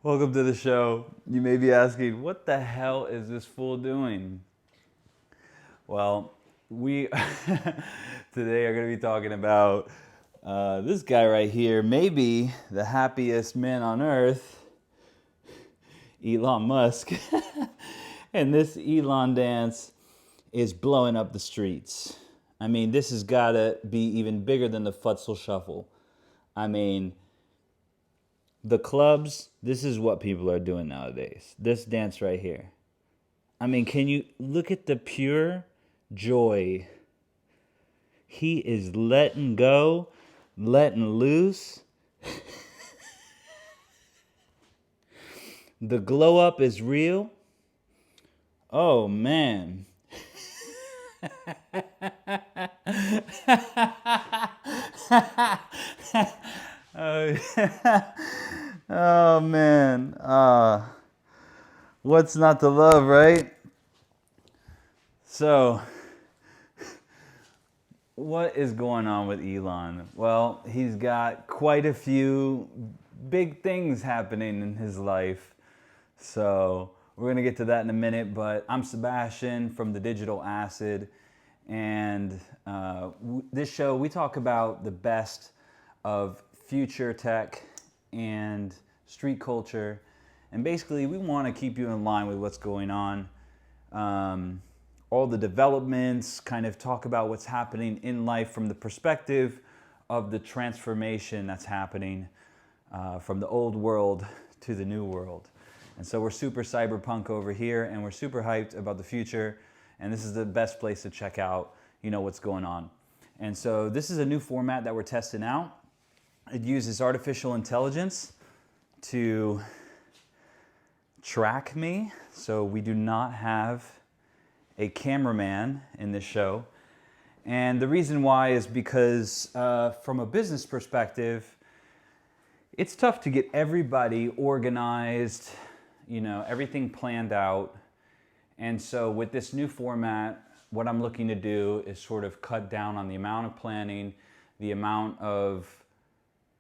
Welcome to the show. You may be asking, what the hell is this fool doing? Well, we today are going to be talking about this guy right here, maybe the happiest man on earth, Elon Musk. And this Elon dance is blowing up the streets. I mean, this has got to be even bigger than the Futsal Shuffle. I mean, the clubs, this is what people are doing nowadays. This dance right here. I mean, can you look at the pure joy? He is letting go, letting loose. The glow up is real. Oh, man. Oh, man. What's not to love, right? So, what is going on with Elon? Well, he's got quite a few big things happening in his life. So, we're going to get to that in a minute, but I'm Sebastian from The Digital Acid. And this show, we talk about the best of future tech and street culture. And basically, we want to keep you in line with what's going on. All the developments, kind of talk about what's happening in life from the perspective of the transformation that's happening from the old world to the new world. And so we're super cyberpunk over here, and we're super hyped about the future. And this is the best place to check out, what's going on. And so this is a new format that we're testing out. It uses artificial intelligence to track me. So we do not have a cameraman in this show. And the reason why is because from a business perspective, it's tough to get everybody organized, everything planned out. And so with this new format, what I'm looking to do is sort of cut down on the amount of planning, the amount of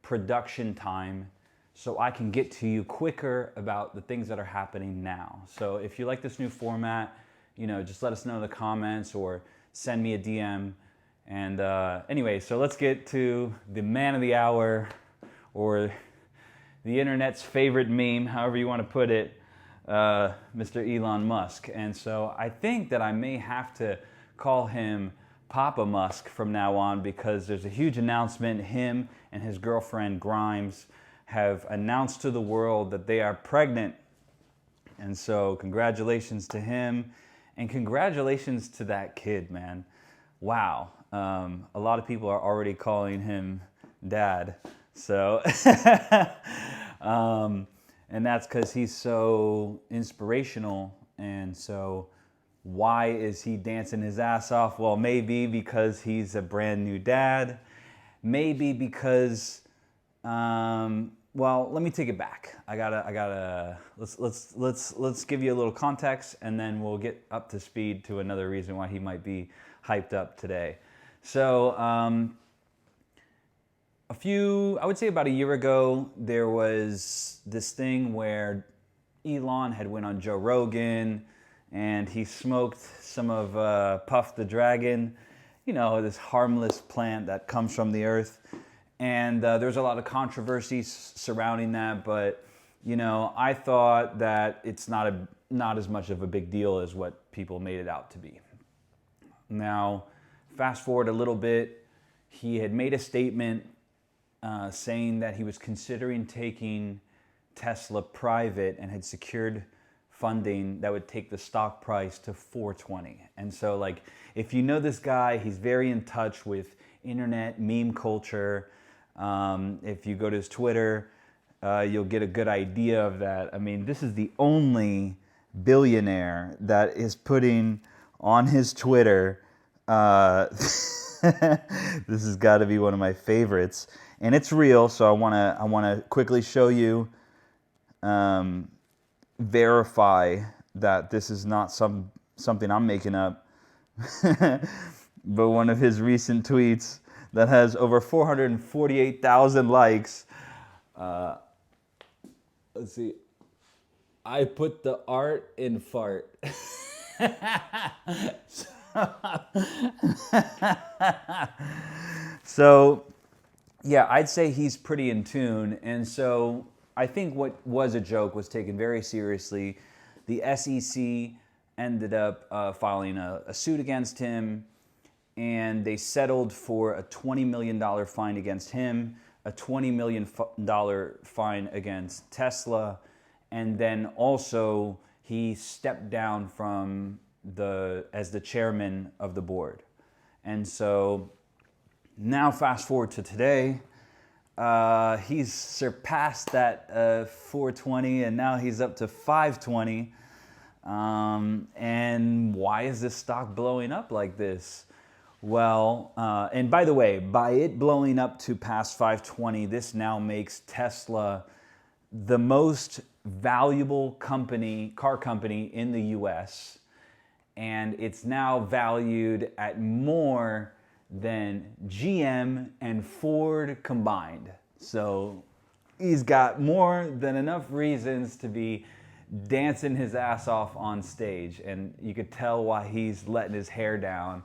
production time, so I can get to you quicker about the things that are happening now. So if you like this new format, just let us know in the comments or send me a DM. And anyway, so let's get to the man of the hour, or the internet's favorite meme, however you want to put it, Mr. Elon Musk. And so I think that I may have to call him Papa Musk from now on, because there's a huge announcement. Him and his girlfriend Grimes have announced to the world that they are pregnant. And so congratulations to him, and congratulations to that kid, man. Wow. A lot of people are already calling him dad. So, and that's because he's so inspirational. And so why is he dancing his ass off? Well, maybe because he's a brand new dad. Maybe because, well, let me take it back. Let's give you a little context, and then we'll get up to speed to another reason why he might be hyped up today. So, I would say about a year ago, there was this thing where Elon had went on Joe Rogan, and he smoked some of Puff the Dragon, this harmless plant that comes from the earth. And there's a lot of controversy surrounding that, but I thought that it's not as much of a big deal as what people made it out to be. Now, fast forward a little bit, he had made a statement saying that he was considering taking Tesla private and had secured funding that would take the stock price to $420. And so, if you know this guy, he's very in touch with internet meme culture. If you go to his Twitter, you'll get a good idea of that. I mean, this is the only billionaire that is putting on his Twitter. This has got to be one of my favorites, and it's real. So I want to quickly show you, verify that this is not something I'm making up, but one of his recent tweets that has over 448,000 likes. Let's see. I put the art in fart. So, yeah, I'd say he's pretty in tune. And so I think what was a joke was taken very seriously. The SEC ended up filing a suit against him, and they settled for a $20 million fine against him, a $20 million fine against Tesla, and then also he stepped down from as the chairman of the board. And so now fast forward to today, he's surpassed that 420 and now he's up to 520. And why is this stock blowing up like this? Well, and by the way, by it blowing up to past 520, this now makes Tesla the most valuable car company in the US. And it's now valued at more than GM and Ford combined. So he's got more than enough reasons to be dancing his ass off on stage. And you could tell why he's letting his hair down,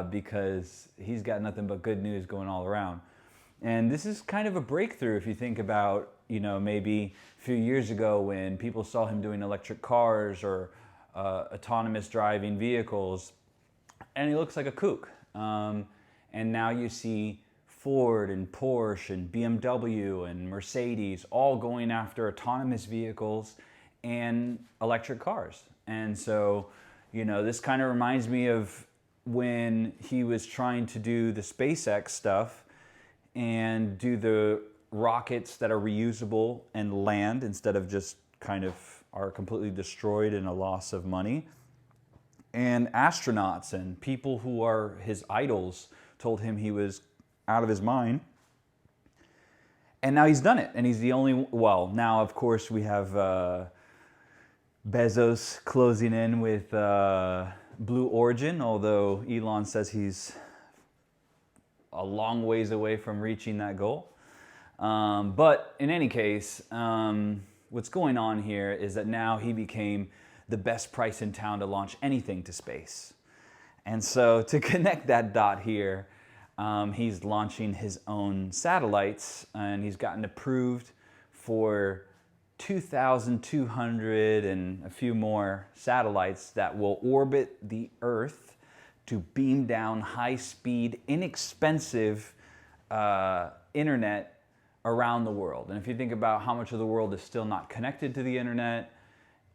because he's got nothing but good news going all around. And this is kind of a breakthrough if you think about, maybe a few years ago when people saw him doing electric cars or autonomous driving vehicles, and he looks like a kook. And now you see Ford and Porsche and BMW and Mercedes all going after autonomous vehicles and electric cars. And so, this kind of reminds me of when he was trying to do the SpaceX stuff and do the rockets that are reusable and land instead of just kind of are completely destroyed in a loss of money. And astronauts and people who are his idols told him he was out of his mind. And now he's done it. And he's the only, now of course we have Bezos closing in with Blue Origin, although Elon says he's a long ways away from reaching that goal. But in any case, what's going on here is that now he became the best price in town to launch anything to space. And so to connect that dot here, he's launching his own satellites, and he's gotten approved for 2,200 and a few more satellites that will orbit the Earth to beam down high-speed, inexpensive internet around the world. And if you think about how much of the world is still not connected to the internet,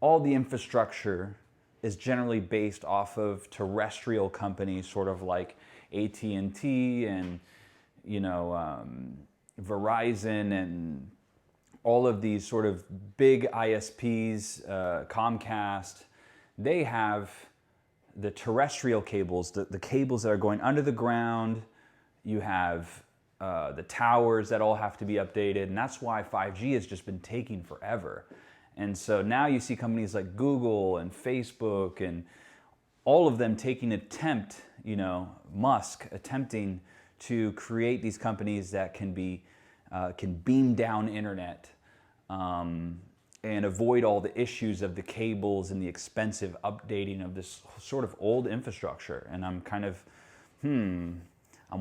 all the infrastructure is generally based off of terrestrial companies, sort of like AT&T and Verizon and all of these sort of big ISPs, Comcast. They have the terrestrial cables, the cables that are going under the ground. You have the towers that all have to be updated, and that's why 5G has just been taking forever. And so now you see companies like Google and Facebook and all of them Musk attempting to create these companies that can beam down internet and avoid all the issues of the cables and the expensive updating of this sort of old infrastructure. And I'm kind of, I'm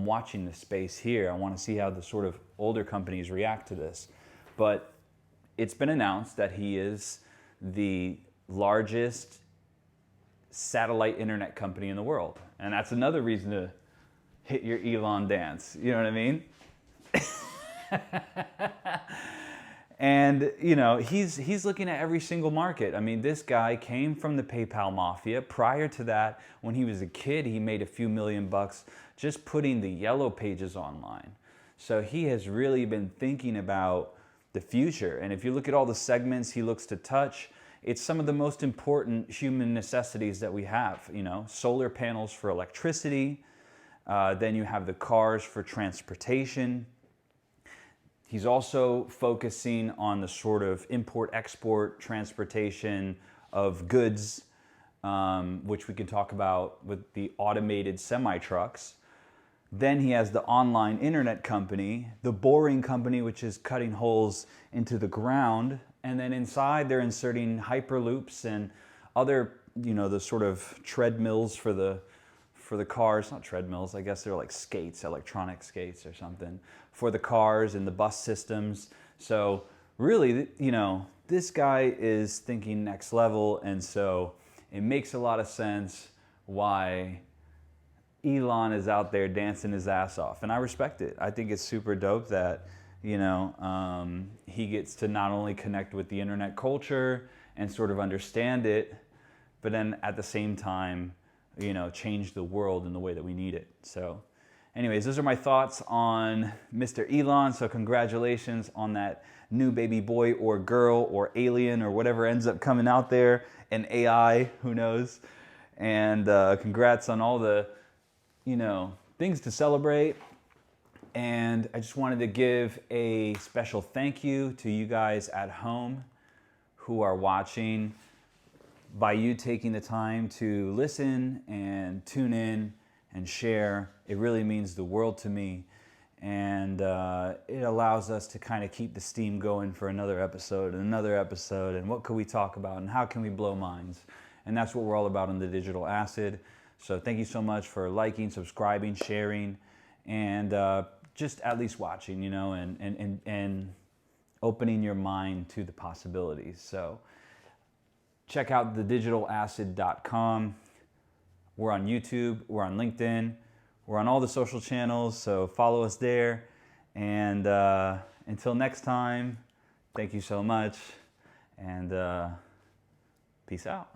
watching the space here. I want to see how the sort of older companies react to this. But it's been announced that he is the largest satellite internet company in the world. And that's another reason to hit your Elon dance. You know what I mean? And, he's looking at every single market. I mean, this guy came from the PayPal mafia. Prior to that, when he was a kid, he made a few $1,000,000 just putting the yellow pages online. So he has really been thinking about the future. And if you look at all the segments he looks to touch, it's some of the most important human necessities that we have. Solar panels for electricity. Then you have the cars for transportation. He's also focusing on the sort of import-export transportation of goods, which we can talk about with the automated semi-trucks. Then he has the online internet company, the boring company, which is cutting holes into the ground And then inside they're inserting hyperloops and other, the sort of treadmills for the cars. Not treadmills, I guess they're like skates, electronic skates or something, for the cars and the bus systems. So really, this guy is thinking next level, and so it makes a lot of sense why Elon is out there dancing his ass off, and I respect it. I think it's super dope that he gets to not only connect with the internet culture and sort of understand it, but then at the same time, change the world in the way that we need it. So anyways, those are my thoughts on Mr. Elon. So congratulations on that new baby boy or girl or alien or whatever ends up coming out there, and AI, who knows. And congrats on all the things to celebrate. And I just wanted to give a special thank you to you guys at home who are watching. By you taking the time to listen and tune in and share, it really means the world to me. And it allows us to kind of keep the steam going for another episode and another episode. And what could we talk about and how can we blow minds? And that's what we're all about on The Digital Acid. So thank you so much for liking, subscribing, sharing, and just at least watching, and opening your mind to the possibilities. So check out thedigitalacid.com. We're on YouTube, we're on LinkedIn, we're on all the social channels, so follow us there. And until next time, thank you so much, and peace out.